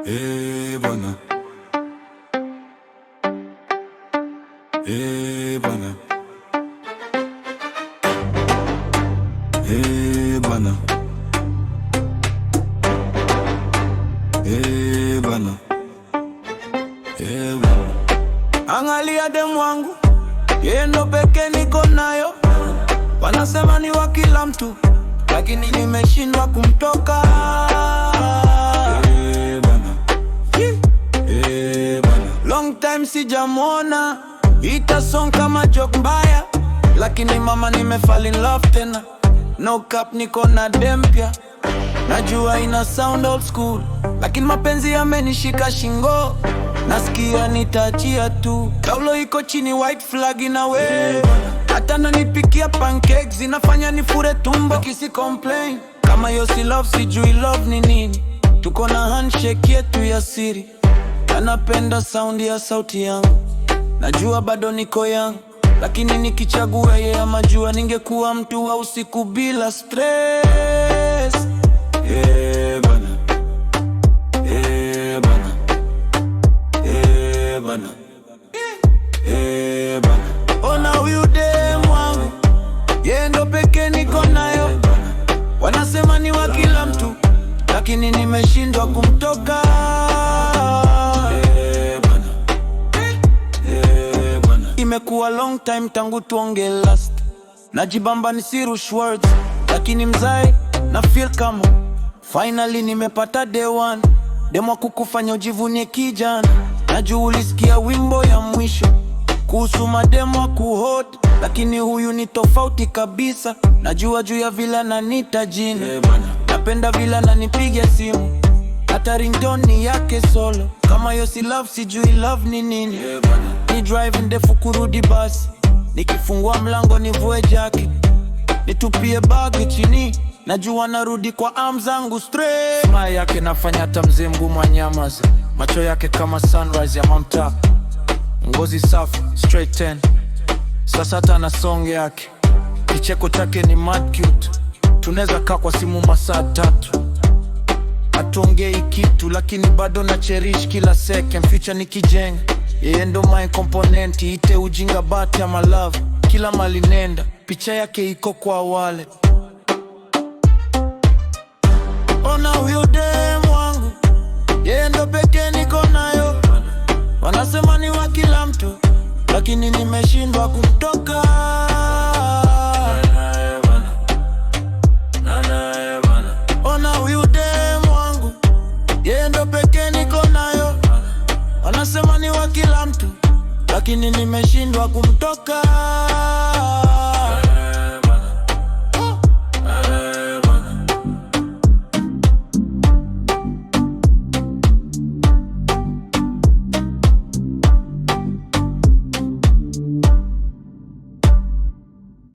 Bana. Bana. Bana. Bana. Bana. Angalia demu wangu, yeye ndo pekee niko nayo. Wanasema ni wa kila mtu, lakini nimeshindwa kumtoka. Long time sijamwona, ita song kama joke mbaya, lakini mama nimefall in love tena. No cap, niko na dempia. Najua ina sound old school, lakini mapenzi yamenishika shingo. Nasikia nitachia tu, kaulo iko chini, white flag ina we. Hata nanipikia pancakes, zinafanya nifure tumbo. Kisi complain, kama yo si love, sijui love ni nini. Tuko na handshake yetu ya siri. Anapenda sound ya sauti yangu. Najua bado niko young, lakini nikichagua yeye amajua, ningekuwa mtu wa usiku bila stress. Bana. Bana. Bana. Bana. Ona huyu demu wangu, yeye ndo pekee niko nayo. Wanasema ni wa kila mtu, lakini nimeshindwa kumtoka. Imekuwa long time tangu tuonge last. Najibamba nisirush words, lakini mzai na feel kama finally nimepata day one. Demu kukufanya ujivunie kijana. Najua ulisikia wimbo ya mwisho kuhusu mademu kuhot, lakini huyu ni tofauti kabisa. Najua juu ya vile ananiita jina. Napenda vile ananipigia simu, hata ringtone yake solo. Kama yo si love, sijui love ni nini. Ni drive ndefu kurudi basi, nikifungua mlango nivue jacket, nitupie bag chini. Najua narudi kwa arms zangu straight. Smile yake nafanya hata mzee mgumu anyamaze. Macho yake kama sunrise ya Mount Top. Ngozi safi, straight ten. Sasa hata na song yake, kicheko chake ni mad cute. Tunaweza kaa kwa simu masaa 3, hatuongei kitu, lakini bado na cherish kila second. Future nikijenga, yeye ndo my component. Ite ujinga bati ama love, kila mali nenda, picha yake iko kwa wallet. Ona huyu demu wangu, yeye ndo pekee niko nayo. Wanasema ni wa kila mtu, lakini nimeshindwa kumtoka. Ona huyu demu wangu, yeye ndo pekee niko nayo. Wanasema ni wa kila mtu, lakini nimeshindwa kumtoka.